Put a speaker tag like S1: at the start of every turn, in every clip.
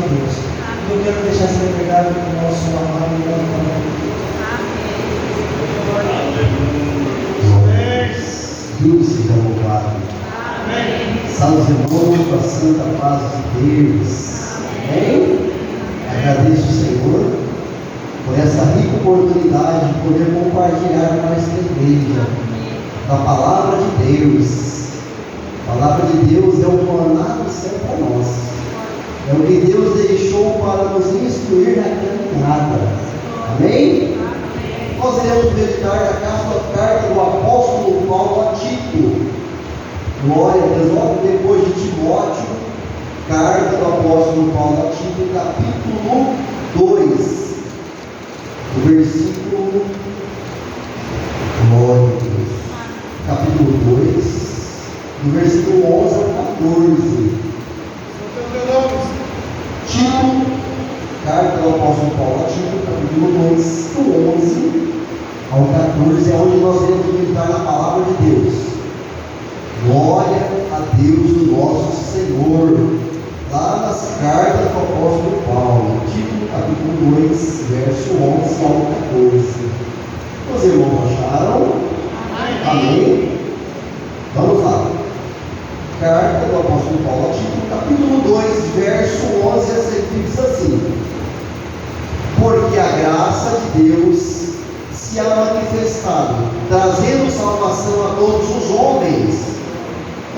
S1: de Deus. E eu quero deixar essa verdade para o nosso amado e
S2: Deus seja louvado. Salve os irmãos com a santa paz de Deus. Amém? Agradeço o Senhor por essa rica oportunidade de poder compartilhar com esta igreja da palavra de Deus. A palavra de Deus é o maná do céu para nós. É o que Deus deixou para nos instruir na caminhada. Amém? Nós iremos meditar na carta do apóstolo Paulo a Tito. Glória a Deus. Logo depois de Timóteo, carta do apóstolo Paulo a Tito, capítulo 2, o versículo, glória a Deus, capítulo 2, do versículo 11 ao 14. Tito, carta do apóstolo Paulo a Tito, capítulo 2, do 11 ao 14, é onde nós iremos meditar na palavra de Deus. Glória a Deus, o nosso Senhor. Lá nas cartas do apóstolo Paulo, Tito, capítulo 2, verso 11 ao 14. Os irmãos acharam? Amém? Vamos lá. Carta do apóstolo Paulo a Tito, capítulo 2, verso 11, diz assim: porque a graça de Deus se há manifestado, trazendo salvação a todos os homens,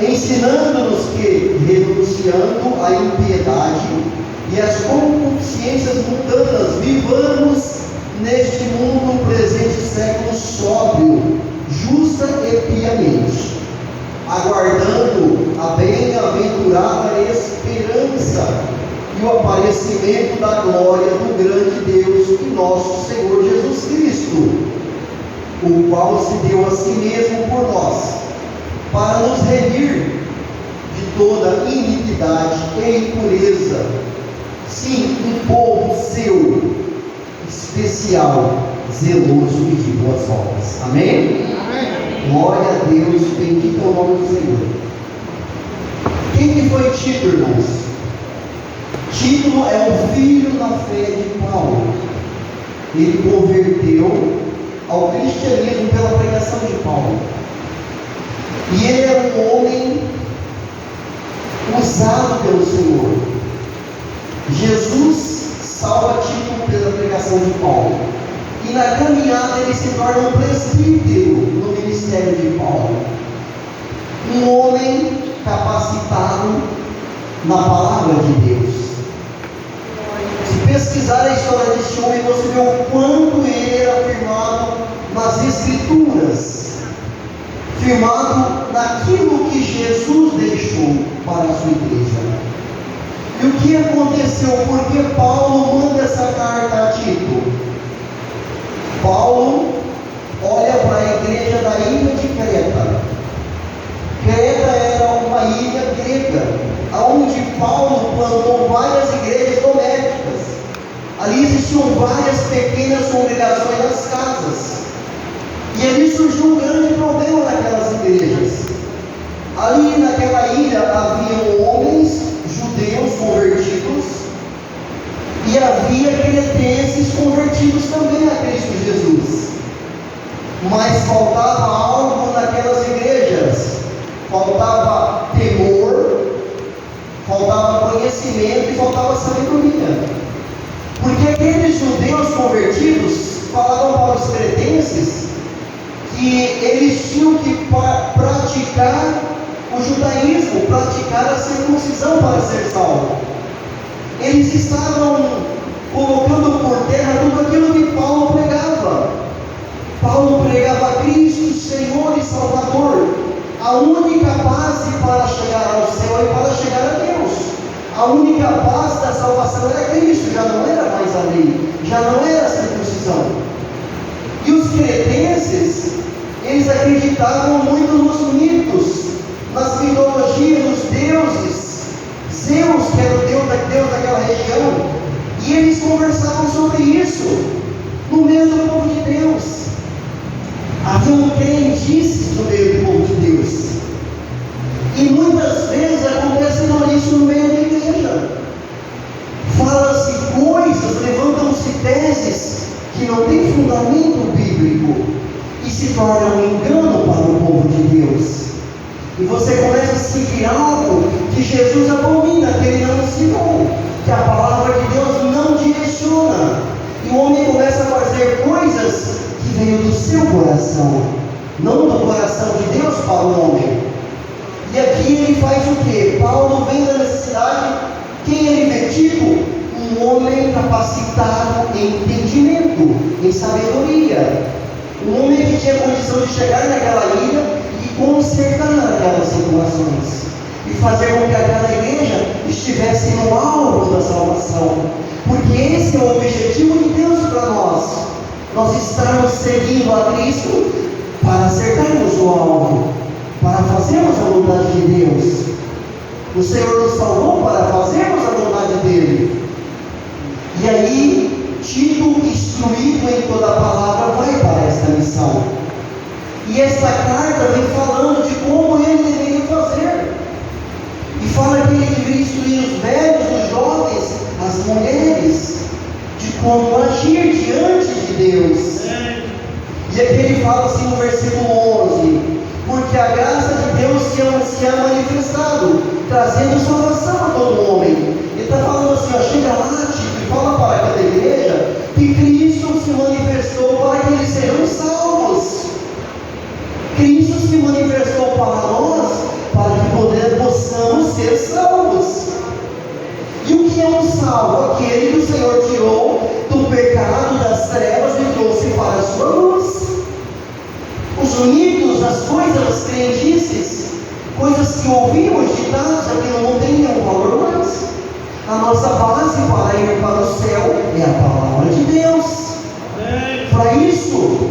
S2: ensinando-nos que, renunciando à impiedade e às concupiscências mundanas, vivamos neste mundo presente século sóbrio, justa e piamente, aguardando a bem-aventurada esperança e o aparecimento da glória do grande Deus e nosso Senhor Jesus Cristo, o qual se deu a si mesmo por nós, para nos remir de toda iniquidade e impureza, sim, um povo seu, especial, zeloso e de boas obras. Amém? Amém. Glória a Deus, bendito é o nome do Senhor. Quem que foi Tito, irmãos? Tito é o filho da fé de Paulo. Ele converteu ao cristianismo pela pregação de Paulo. E ele era um homem usado pelo Senhor. Jesus salva Tito pela pregação de Paulo. E na caminhada ele se torna um presbítero no ministério de Paulo. Um homem capacitado na palavra de Deus. Se pesquisar a história deste homem, você vê o quanto ele era firmado nas Escrituras, firmado naquilo que Jesus deixou para a sua igreja. E o que aconteceu? Porque Paulo manda essa carta a Tito. Paulo olha para a igreja da ilha de Creta. Creta era uma ilha grega, onde Paulo plantou várias igrejas domésticas. Ali existiam várias pequenas congregações nas casas. E ali surgiu um grande problema naquelas igrejas. Ali naquela ilha haviam homens judeus convertidos e havia cretenses convertidos também a Cristo Jesus. Mas faltava algo naquelas igrejas. Faltava temor, faltava conhecimento e faltava sabedoria. Porque aqueles judeus convertidos falavam para os cretenses que eles tinham que praticar o judaísmo, praticar a circuncisão para ser salvo. Eles estavam colocando por terra tudo aquilo que Paulo pregava. Paulo pregava Cristo, Senhor e Salvador. A única base para chegar ao céu e para chegar a Deus. A única base da salvação era Cristo, já não era mais a lei, já não era a circuncisão. E os cretenses, eles acreditavam muito nos mitos, nas mitologias dos deuses. Zeus, que era o Deus daquela região, e eles conversavam sobre isso no meio do povo de Deus. Havia crendices no meio do povo de Deus, e muitas vezes acontece isso no meio da igreja. fundamento bíblico e se torna um engano para o povo de Deus. E você começa a seguir algo que Jesus abomina, que ele não ensinou, que a palavra de Deus não direciona. E o homem começa a fazer coisas que veio do seu coração, não do coração de Deus para o homem. E aqui ele faz o quê? Paulo vem da necessidade. Quem ele vê? Tipo, um homem capacitado em entendimento, em sabedoria. Um homem que tinha condição de chegar naquela ilha e consertar aquelas situações. E fazer com que aquela igreja estivesse no alvo da salvação. Porque esse é o objetivo de Deus para nós. Nós estamos seguindo a Cristo para acertarmos o alvo, para fazermos a vontade de Deus. O Senhor nos salvou para fazermos a vontade dele. E aí, Tito, instruído em toda a palavra, vai para esta missão. E esta carta vem falando de como ele deveria fazer. E fala que ele deveria instruir os velhos, os jovens, as mulheres, de como agir diante de Deus. E aqui ele fala assim no versículo 11: porque a graça de Deus se ha manifestado, trazendo salvação a todo homem. Ele está falando assim, ó, chega lá, Tito, e fala para aquela igreja que Cristo se manifestou para que eles sejam salvos. Cristo se manifestou para nós, para que possamos ser salvos. E o que é um salvo? Aquele que o Senhor tirou do pecado, das trevas e trouxe para a sua luz. Os mitos, as coisas, as crendices, coisas que ouvimos ditados aqui no mundo tem nenhum valor mais. A nossa base para ir para o céu é a palavra de Deus. Para isso,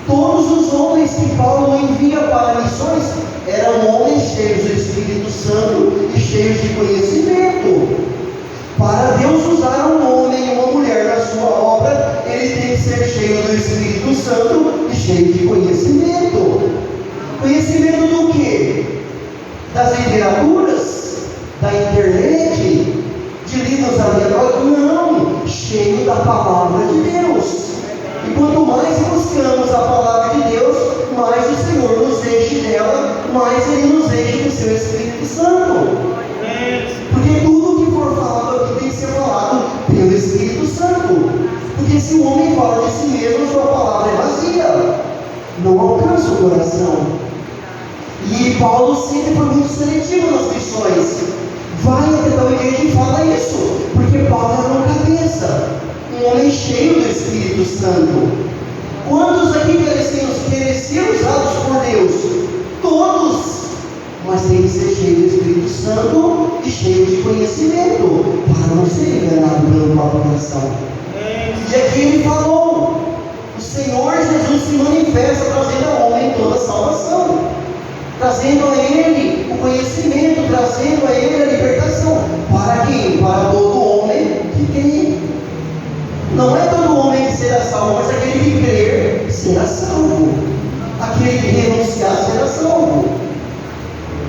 S2: todos os homens que Paulo envia para missões eram homens cheios do Espírito Santo e cheios de conhecimento. Para Deus usar um homem e uma mulher na sua obra, ele tem que ser cheio do Espírito Santo e cheio de conhecimento. Conhecimento do quê? Das literaturas? Da internet? De livros aleatórios? Não! Cheio da palavra de Deus. E quanto mais buscamos a palavra de Deus, mais o Senhor nos enche dela, mais Ele nos enche do seu Espírito Santo. Porque tudo que for falado aqui tem que ser falado pelo Espírito Santo. Porque se o homem fala de si mesmo, a sua palavra é vazia, não alcança o coração. E Paulo sempre foi muito seletivo nas missões. Vai até tal igreja e fala isso, porque Paulo era uma cabeça, um homem cheio do Espírito Santo. Quantos aqui querem ser usados por Deus? Todos. Mas tem que ser cheio do Espírito Santo e cheio de conhecimento, para não ser enganado pelo próprio coração. E aqui ele falou: o Senhor Jesus se manifesta trazendo ao homem toda a salvação, trazendo a ele o conhecimento, trazendo a ele a libertação. Para quem? Para todo homem que crê. Não é todo homem que será salvo, mas aquele que crer será salvo. Aquele que renunciar será salvo.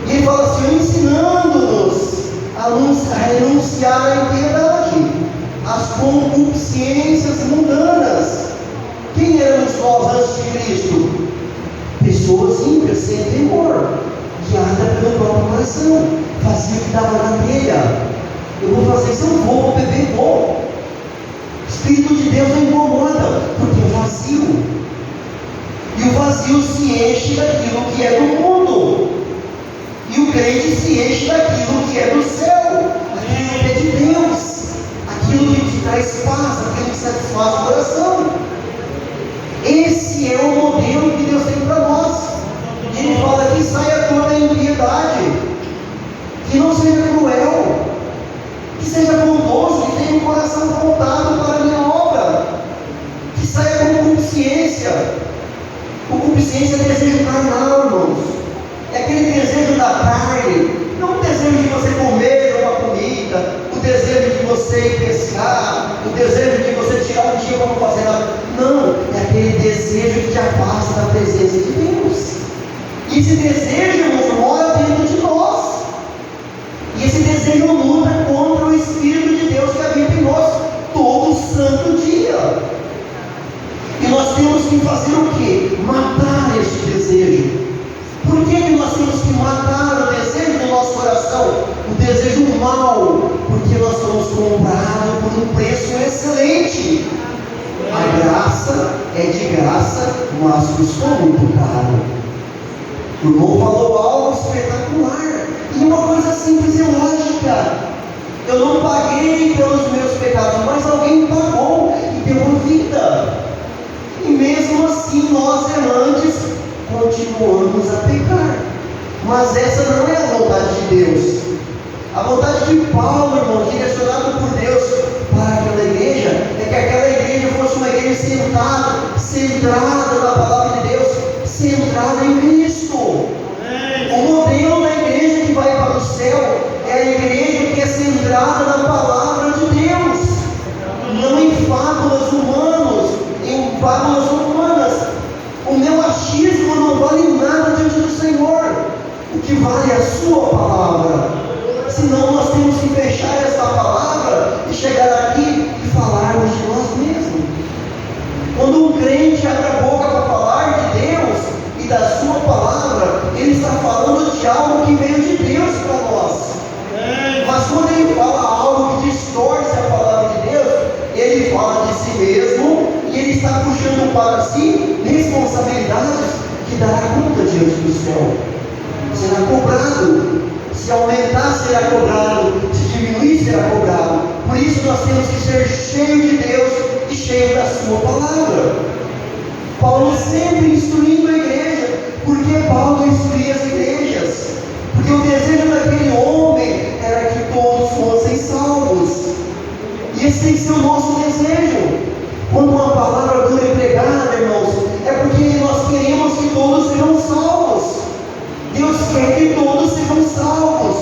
S2: E ele fala assim, ensinando-nos a renunciar à impiedade, às concupiscências mundanas. Quem éramos nós antes de Cristo? Pessoas ímpias, sem temor, guiadas pelo próprio coração, fazia o que dava na telha. Eu vou fazer isso, eu vou beber, vou. O Espírito de Deus não incomoda, porque é vazio. E o vazio se enche daquilo que é do mundo. E o crente se enche daquilo que é do céu, aquilo que é de Deus, aquilo que te traz paz, aquilo que satisfaz o coração. Esse é o modelo que Deus tem para nós. E ele fala que saia toda a impiedade, que não seja cruel, que seja bondoso, que tenha um coração voltado para a minha obra, que saia com concupiscência. Concupiscência é desejo carnal, irmãos. É aquele desejo da carne, não o desejo de você comer uma comida, o desejo de você ir pescar, o desejo de você tirar um dia para não fazer nada. Não, é aquele desejo que te afasta da presença de Deus. E esse desejo, irmãos, mora dentro de nós. E esse desejo luta contra o Espírito de Deus que habita em nós todo santo dia. E nós que fazer o quê? Matar este desejo. Por que nós temos que matar o desejo do nosso coração? O desejo mal, porque nós somos comprados por um preço excelente. A graça é de graça, mas custou muito caro. O irmão falou algo espetacular. E uma coisa simples e lógica. Eu não paguei pelos meus pecados, mas alguém pagou e deu vida. E mesmo assim nós errantes continuamos a pecar. Mas essa não é a vontade de Deus. A vontade de Paulo, irmão, direcionado por Deus para aquela igreja, é que aquela igreja fosse uma igreja centrada na palavra de Deus, centrada em Cristo. O modelo da igreja que vai para o céu é a igreja que é centrada na palavra de Deus, não em fábulas humanas. O meu achismo não vale nada diante do Senhor. O que vale é a sua palavra. Senão nós temos que fechar essa palavra e chegar aqui e falarmos de nós mesmos. Quando um crente abre a boca para falar de Deus e da sua palavra, ele está falando de algo que veio de Deus para nós. Mas quando ele fala algo que distorce a palavra de Deus, ele fala de si mesmo e ele está puxando para si responsabilidades que dará conta diante do céu. Será cobrado. Se aumentar, será cobrado. Se diminuir, será cobrado. Por isso nós temos que ser cheios de Deus e cheios da sua palavra. Paulo sempre instruindo a igreja. Por que Paulo instruía as igrejas? Porque o desejo daquele homem era que todos fossem salvos. E esse tem que ser o nosso desejo. Quando uma palavra dura e pregada, irmãos, é porque nós queremos que todos sejam salvos. Deus quer que todos sejam salvos,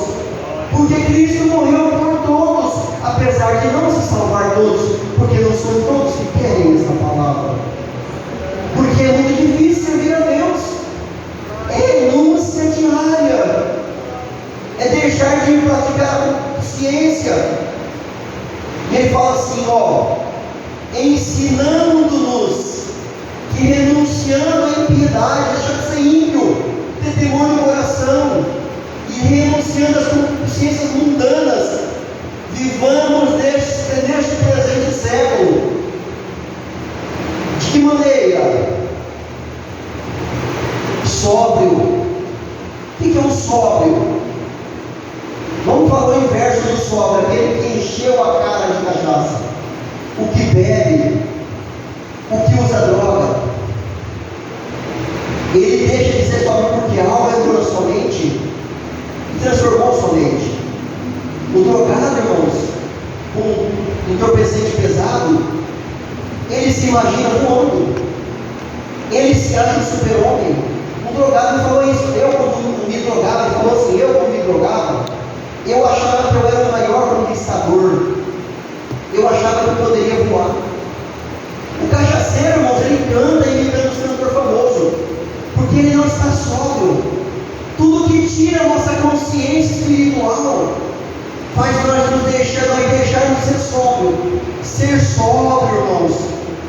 S2: porque Cristo morreu por todos, apesar de não se salvar todos, porque não são todos que querem essa palavra, porque é muito difícil servir a Deus. É renúncia diária, é deixar de praticar a ciência. E ele fala assim, ensinando-nos que renunciando à impiedade, deixa de ser ímpio, ter temor no coração e renunciando às consciências mundanas, vivamos neste presente século. De que maneira? Sóbrio. O que é um sóbrio? Vamos falar o inverso do sóbrio, aquele que encheu a cara de cachaça, o que bebe, o que usa droga. Ele deixa de ser sóbrio porque algo entrou na sua mente e transformou sua mente. O drogado, irmãos, com um entorpecente pesado, ele se imagina voando, ele se acha um super-homem. O drogado falou isso. Eu, quando me drogava, ele falou assim: eu, quando me drogava, eu achava que eu era o maior conquistador, eu achava que eu poderia voar. O cachaceiro, irmãos, ele canta imitando o cantor famoso, porque ele não está sóbrio. Tudo que tira a nossa consciência espiritual faz nós nos deixarmos ser sóbrio. Ser sóbrio, irmãos,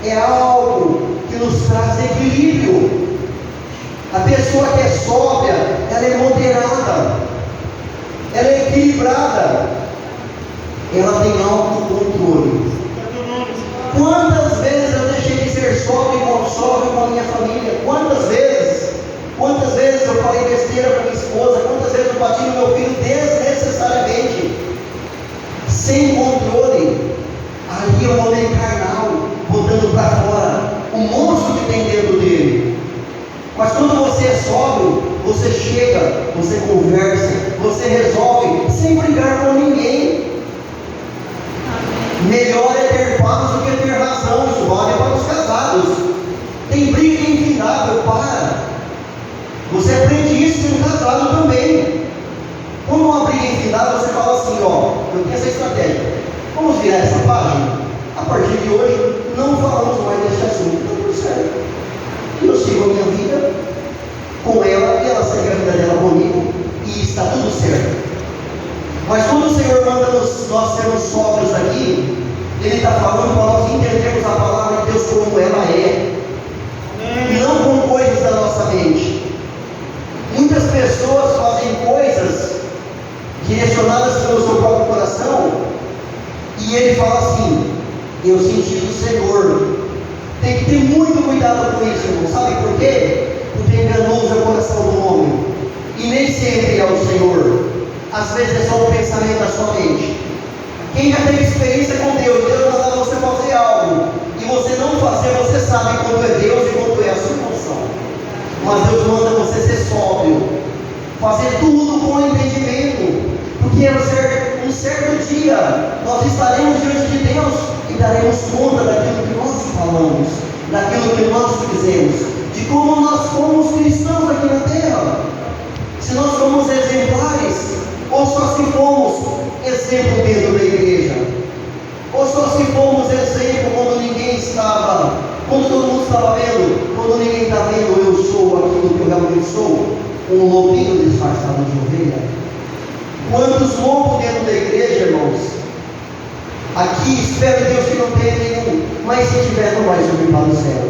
S2: é algo que nos traz equilíbrio. A pessoa que é sóbria, ela é moderada, ela é equilibrada, ela tem autocontrole. Quantas vezes eu deixei de ser sóbrio com a minha família? Quantas vezes eu falei besteira para minha esposa? Quantas vezes eu bati no meu filho desnecessariamente, sem controle? Ali é o homem carnal, botando para fora o monstro que tem dentro dele. Mas quando você é sóbrio, você chega, você conversa, você resolve, sem brigar com ninguém. Melhor é ter paz do que ter razão. Isso vale para os casados. Tem briga infindável, para. Você aprende isso sendo casado também. Quando uma briga infindável, você fala assim: eu tenho essa estratégia, vamos virar essa página. A partir de hoje, não falamos mais deste assunto. Está tudo certo. Eu sigo a minha vida com ela, e ela segue a vida dela comigo, e está tudo certo. Mas quando o Senhor manda nós sermos sóbrios aqui, Ele está falando para nós entendermos a palavra de Deus como ela é. irmão. Sabe por quê? Porque enganoso é o coração do homem. E nem sempre é o Senhor. Às vezes é só um pensamento da sua mente. Quem já teve experiência com Deus, Deus manda você fazer algo, e você não fazer, você sabe quanto é Deus e quanto é a sua função. Mas Deus manda você ser sóbrio, fazer tudo com entendimento, porque um certo dia nós estaremos diante de Deus e daremos conta daquilo que nós falamos, daquilo que nós fizemos, de como nós fomos cristãos aqui na terra. Se nós fomos exemplares, ou só se fomos exemplo dentro da igreja, ou só se fomos exemplo quando ninguém estava, quando todo mundo estava vendo, quando ninguém está vendo, eu sou aquilo que eu realmente sou, um lobinho disfarçado de ovelha. Quantos lobos dentro da igreja, irmãos? Aqui, espero Deus que não tenha nenhum, mas se tiver, não vai subir para o céu.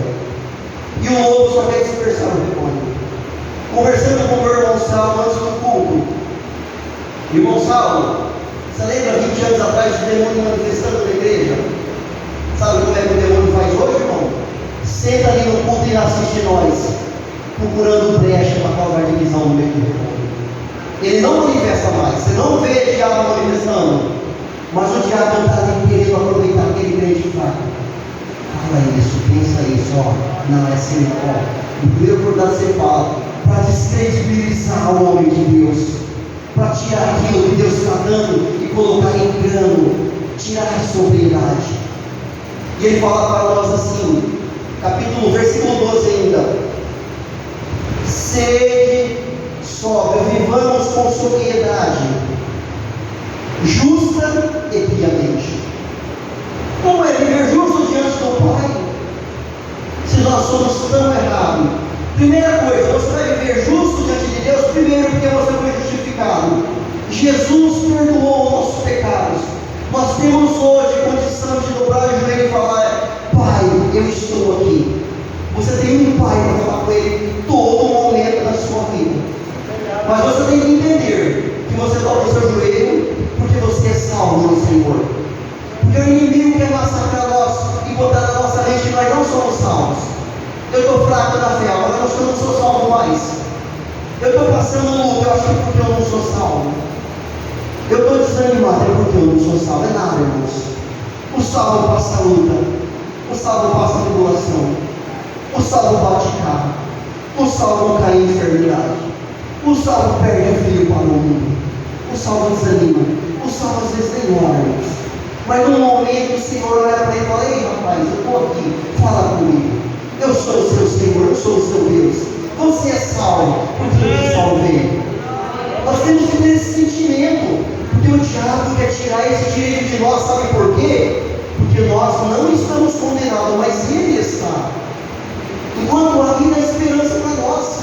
S2: E o lobo só quer dispersar o rebanho. Conversando com o meu irmão Saulo antes do culto, irmão Saulo, você lembra 20 anos atrás o demônio manifestando na igreja? Sabe como é que o demônio faz hoje, irmão? Senta ali no culto e assiste nós, procurando brecha para causar divisão no meio do rebanho. Ele não manifesta mais, você não vê o diabo manifestando, mas o diabo está ali querendo aproveitar aquele crente fraco. Fala isso, pensa isso, ó. Não, é assim, ó. No primeiro oportunidade você fala, para descredibilizar o homem de Deus, para tirar aquilo que Deus está dando e colocar em engano, tirar a sobriedade. E ele fala para nós assim, versículo 12 ainda: sede sóbrio, vivamos com sobriedade, justa e piamente. Como é viver justo diante do Pai, se nós somos tão errados? Primeira coisa, você vai viver justo diante de Deus, primeiro porque você foi justificado. Jesus perdoou os nossos pecados. Nós temos hoje condição de dobrar o joelho e falar: Pai, eu estou aqui. Você tem um Pai para falar com Ele todo momento da sua vida. Mas você tem que entender que você dobra o seu joelho porque você é salvo no Senhor. Porque o inimigo quer massacrar nós e botar na nossa mente que nós não somos salvos. Eu estou fraco na fé, mas eu acho que eu não sou salvo mais. Eu estou passando luta, eu acho que é porque eu não sou salvo. Eu estou desanimado, é porque eu não sou salvo. É nada, irmãos. O salvo passa luta, o salvo passa tribulação, o salvo bate carro, o salvo cai em enfermidade, o salvo perde o filho para o mundo, o salvo desanima, o salvo às vezes tem lágrimas. Mas num momento o Senhor olha para ele e fala: ei rapaz, eu estou aqui, fala comigo. Eu sou o seu Senhor, eu sou o seu Deus. Você é salvo, porque eu te salvei. Nós temos que ter esse sentimento, porque o diabo quer tirar esse direito de nós, sabe por quê? Porque nós não estamos condenados, mas ele está. Enquanto a vida é esperança para nós.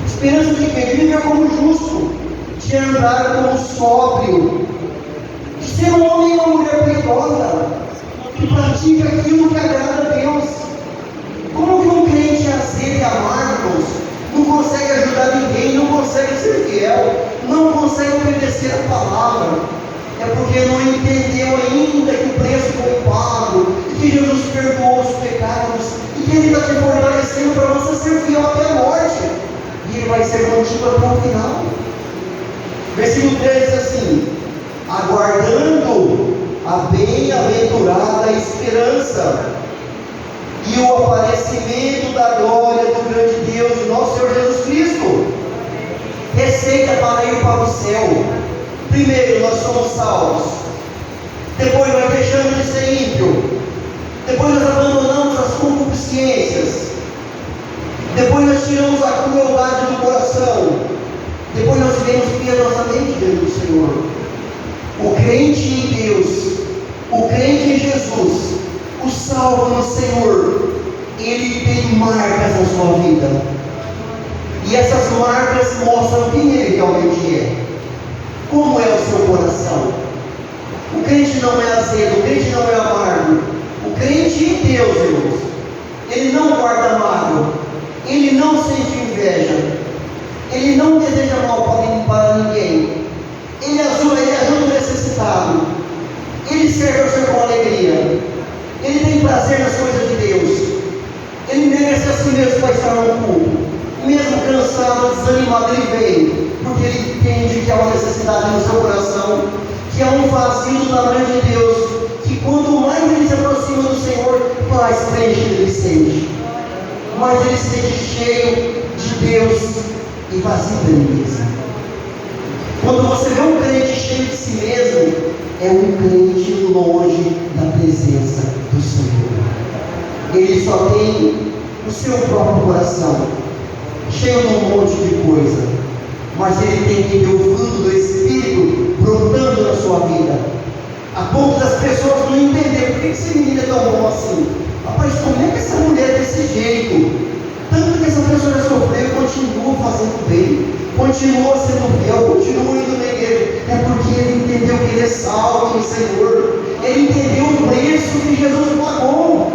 S2: Esperança de quê? De viver como justo, de andar como sóbrio, de ser um homem e uma mulher piedosa, que pratica aquilo que agrada a Deus. Como que um crente azedo e amargo não consegue ajudar ninguém, não consegue ser fiel, não consegue obedecer a palavra? É porque não entendeu ainda que o preço foi pago, que Jesus perdoou os pecados e que Ele está te fortalecendo para você ser fiel até a morte, e Ele vai ser contigo até o final. Versículo 13 diz assim: aguardando a bem-aventurada esperança e o aparecimento da glória do grande Deus e nosso Senhor Jesus Cristo. Receita para ir para o céu: primeiro, nós somos salvos, depois nós deixamos de ser ímpio, depois nós abandonamos as concupiscências, depois nós tiramos a crueldade do coração, depois nós vivemos piedosamente diante do Senhor. O crente em Deus, o crente em Jesus, o salvo no Senhor, ele tem marcas na sua vida, e essas marcas mostram quem ele realmente é. Como é o seu coração? O crente não é azedo, o crente não é amargo. O crente em Deus, irmãos, ele não guarda mágoa, ele não sente inveja, ele não deseja mal para ninguém, ele ajuda o necessitado, ele serve ao Senhor com alegria, ele tem prazer nas coisas de Deus, ele merece a si mesmo vai estar no culto, mesmo cansado, desanimado, ele vem, porque ele entende que há uma necessidade no seu coração, que há um vazio do tamanho de Deus, que quanto mais ele se aproxima do Senhor, mais preenchido ele sente, mais ele se sente cheio de Deus e vazio dele mesmo. Quando você vê um crente cheio de si mesmo, é um crente longe da presença do Senhor. Ele só tem o seu próprio coração, cheio de um monte de coisa, mas ele tem que ter o fruto do Espírito brotando na sua vida, a ponto das pessoas não entenderem por que esse menino é tão bom assim. Rapaz, como é que essa mulher é desse jeito? Tanto que essa pessoa já sofreu e continua fazendo bem, continua sendo fiel, continua indo na igreja. É porque ele entendeu que ele é salvo no Senhor, ele entendeu o preço que Jesus pagou.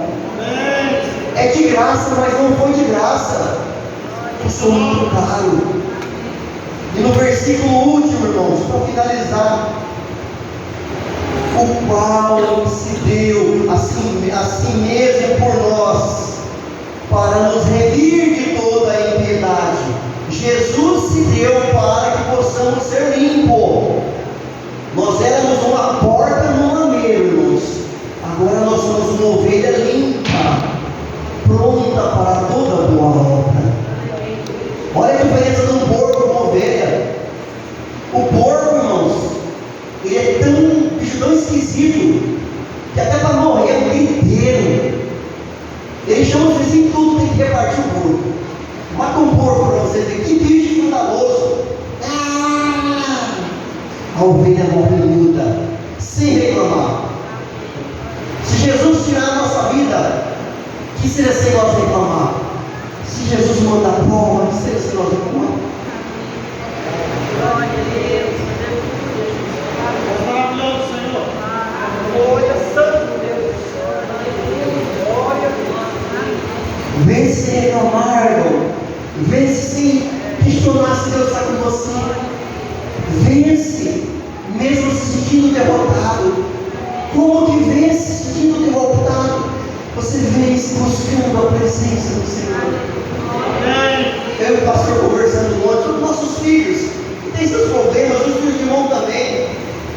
S2: É de graça, mas não foi de graça, custou muito caro. E no versículo último, irmãos, para finalizar, o qual se deu a si mesmo por nós, para nos remir de toda a impiedade. Jesus se deu para que possamos ser limpos. Nós éramos uma porta no lameiro, irmãos. Agora nós somos uma ovelha limpa, pronta para toda boa obra. Olha a diferença de um porco e uma ovelha. O porco, irmãos, ele é tão esquisito, que até para morrer é o dia inteiro. Ele chama os vizinhos tudo, tem que repartir o porco. Mata um porco para você ver, que bicho escandaloso. A ovelha morre miúda, sem reclamar. Se Jesus tirar a nossa vida, que seria sem nós reclamar? Se Jesus mandar palma, que seria sem nós reclamar?
S3: Glória a Deus,
S1: Maravilhoso, Senhor.
S3: glória, santo Deus, glória a Deus.
S2: Vence sem reclamar, irmão. Vence sem questionar se Deus está com você. Vence, mesmo se sentindo derrotado. Como que vence se sentindo derrotado? Você vence buscando a presença do Senhor. Eu e o pastor conversando ontem sobre nossos filhos, que tem seus problemas, os filhos de irmão também.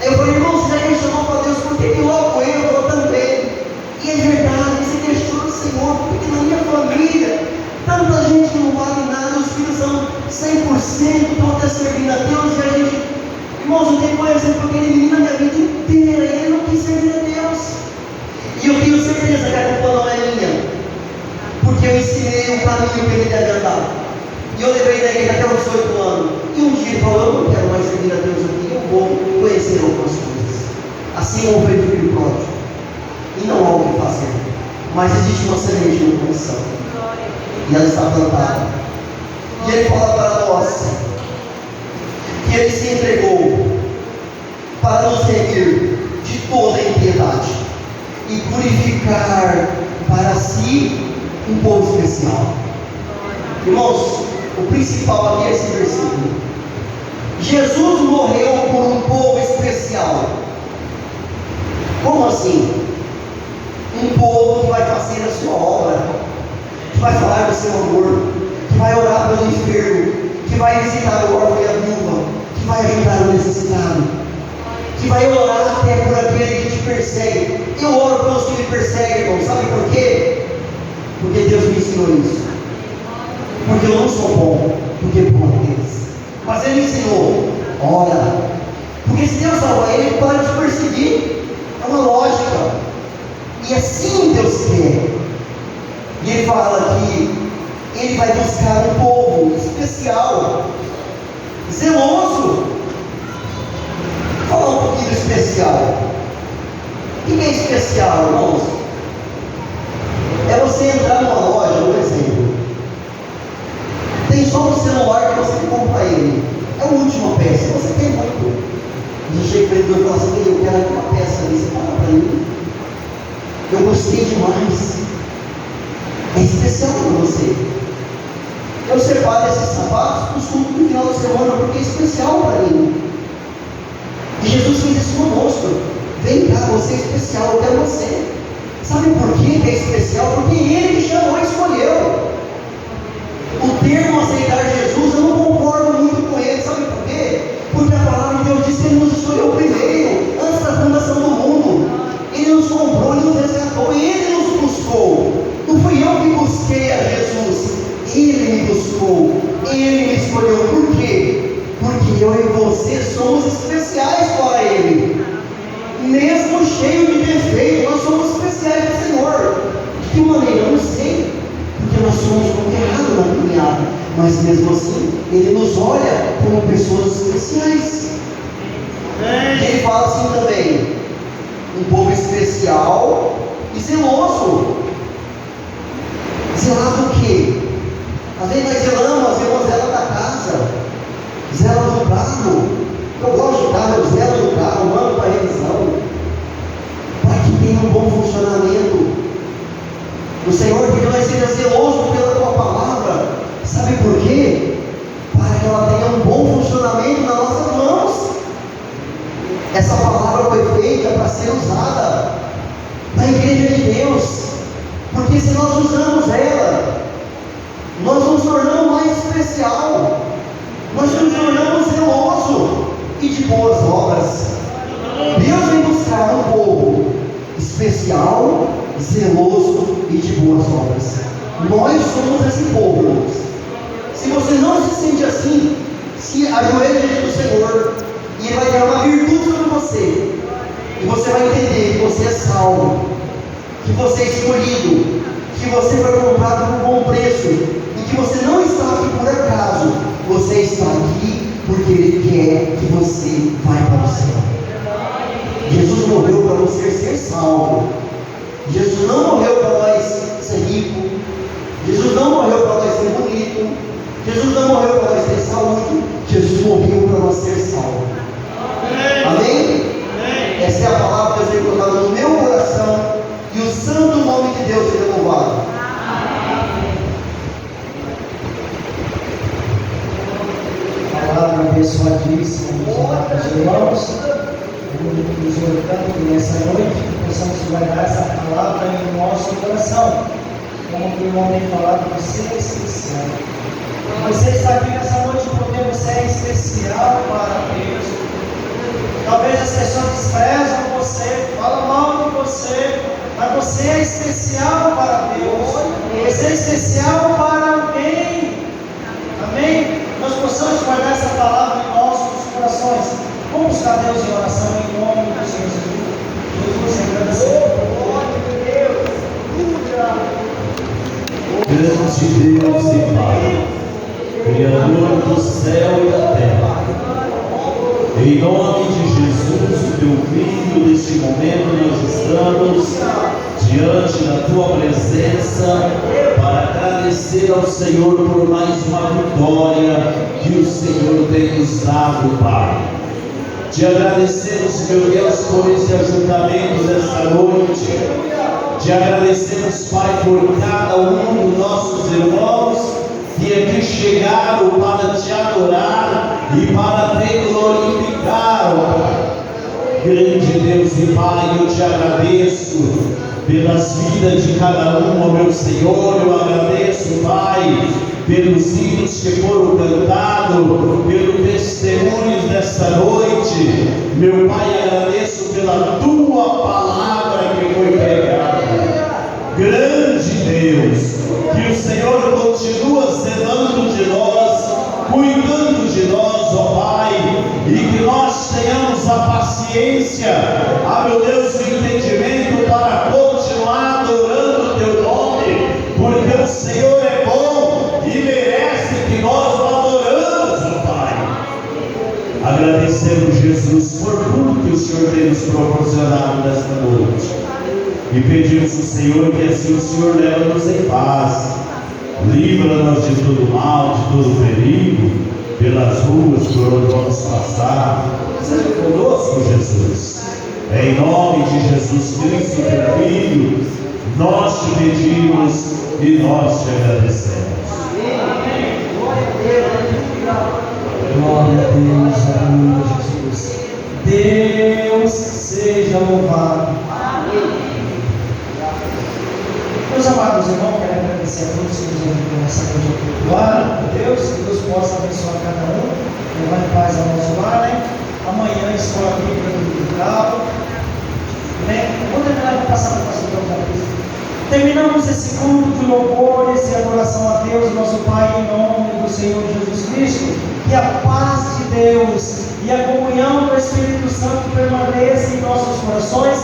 S2: Eu falei, irmão, você já questionou para Deus, por que logo eu também? E é verdade, você questiona o Senhor, porque na minha família, tanta gente que não vale nada, os filhos são 100%, estão até servindo a Deus, e a gente, irmãos, eu tenho, por exemplo, aquele menino a minha vida inteira, e ele não quis servir a Deus. E eu tenho certeza que a culpa não é minha, porque eu ensinei um caminho para ele deve andar. E eu levei na igreja até os 18 anos. E um dia ele falou, eu não quero mais servir a Deus aqui, eu vou conhecer algumas coisas. Assim eu vejo o filho pródigo. E não há o que fazer. Mas existe uma semente no coração. E ela está plantada. E ele fala para nós que ele se entregou para nos remir de toda a impiedade e purificar para si um povo especial. Irmãos, o principal aqui é esse versículo. Jesus morreu por um povo especial. Como assim? Um povo que vai fazer a sua obra, que vai falar do seu amor, que vai orar pelo enfermo, que vai visitar o órfão e a viúva, que vai ajudar o necessitado, que vai orar até por aquele que te persegue. Eu oro pelos que me perseguem, irmão. Sabe por quê? Porque Deus me ensinou isso. Porque eu não sou bom, porque é bom a Deus. Mas Ele me ensinou, ora. Porque se Deus salvar ele, ele para de perseguir. É uma lógica. E assim Deus quer. E Ele fala que Ele vai buscar um povo especial, zeloso. Fala um pouquinho do especial. O que é especial, irmãos? É você entrar numa loja, por exemplo. Tem só um celular que você compra ele. É a última peça, você tem muito. E chega para ele e fala assim, eu quero uma peça ali, você paga para mim. Eu gostei demais. É especial para você. Eu separo esses sapatos no final da semana porque é especial para mim. E Jesus fez isso conosco. Vem cá, você é especial, eu quero você. Sabe por que é especial? Porque Ele me chamou e escolheu. Ele me buscou, Ele me escolheu. Por quê? Porque eu e você somos especiais para Ele. Mesmo cheio de defeito, nós somos especiais para o Senhor. De que maneira? Eu não sei. Porque nós somos condenados na caminhada. Mas mesmo assim, Ele nos olha como pessoas especiais. E Ele fala assim também: um povo especial e zeloso. Zelar do quê? Às vezes nós zelamos, as irmãs zelam da casa, zelam do carro. Eu gosto de carro, eu zelo do carro, mando para a revisão, para que tenha um bom funcionamento. O Senhor quer que nós sejamos zelosos pela tua palavra. Sabe por quê? Para que ela tenha um bom funcionamento nas nossas mãos. Essa palavra foi feita para ser usada na igreja de Deus. Porque se nós usamos ela, nós nos tornamos mais especial, nós nos tornamos zeloso e de boas obras. Deus vem buscar um povo especial, zeloso e de boas obras. Nós somos esse povo, irmãos. Se você não se sente assim, se ajoelhe diante do Senhor, e Ele vai dar uma virtude sobre você, e você vai entender que você é salvo, que você é escolhido, que você foi comprado por bom preço, e que você não está aqui por acaso. Você está aqui porque Ele quer que você vá para o céu. Jesus morreu para você ser salvo. Jesus não morreu para nós ser rico. Jesus não morreu para nós ser bonito. Jesus não morreu para nós ter saúde. Jesus morreu para nós ser salvo. Amém? Essa é a palavra que Deus tem colocado no meu coração, e o santo nome de Deus seja louvado.
S1: Palavra abençoadíssima dos amados irmãos, nos orando nessa noite, que possamos guardar essa palavra em nosso coração, como o irmão tem falado, você é especial. Você está aqui nessa noite porque você é especial para Deus. Talvez as pessoas desprezam você, falam mal de você, mas você é especial para Deus. Você é especial para alguém. Amém? Nós possamos guardar essa palavra em nossos corações. Vamos buscar Deus em oração em nome de Jesus. Jesus, agradecemos por
S4: Grande Deus e Pai, Criador do céu e da terra, em nome de Jesus, o Teu Filho, neste momento nós estamos diante da Tua presença para agradecer ao Senhor por mais uma vitória que o Senhor tem nos dado, Pai. Te agradecemos, meu Deus, por esse ajuntamento desta noite. Te agradecemos, Pai, por cada um dos nossos irmãos que aqui chegaram para Te adorar e para Te glorificar, ó Pai. Grande Deus e Pai, eu Te agradeço pelas vidas de cada um, ó meu Senhor. Eu agradeço, Pai, pelos hinos que foram cantados, pelo testemunho desta noite. Meu Pai, agradeço pela Tua palavra que foi pregada. Grande Deus, que o Senhor continua zelando de nós, cuidando de nós, ó Pai, e que nós tenhamos a paciência, meu Deus, o entendimento para continuar adorando o Teu nome, porque o Senhor é bom e merece que nós o adoramos, ó Pai. Agradecemos, Jesus, por tudo que o Senhor tem nos proporcionado nesta noite. E pedimos ao Senhor que assim o Senhor leva-nos em paz, livra-nos de todo mal, de todo perigo, pelas ruas por onde vamos passar. Seja conosco, Jesus. Em nome de Jesus Cristo, Teu Filho, nós Te pedimos e nós Te agradecemos.
S1: Glória a Deus, aleluia, Jesus. Deus seja louvado. Meus amados irmãos, quero agradecer a todos que nos ajudam nessa noite a cultuar a Deus, que Deus possa abençoar cada um, levar em paz ao nosso lar, né? Amanhã escola bíblica do Cabo, né? Eu vou terminar, vou passar para o pastor da pista. Terminamos esse culto de louvores e adoração a Deus, nosso Pai, em nome do Senhor Jesus Cristo. Que a paz de Deus e a comunhão do Espírito Santo permaneça em nossos corações,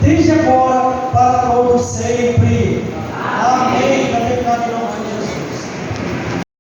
S1: desde agora para todos sempre. Amém. Para terminar, em nome de Jesus.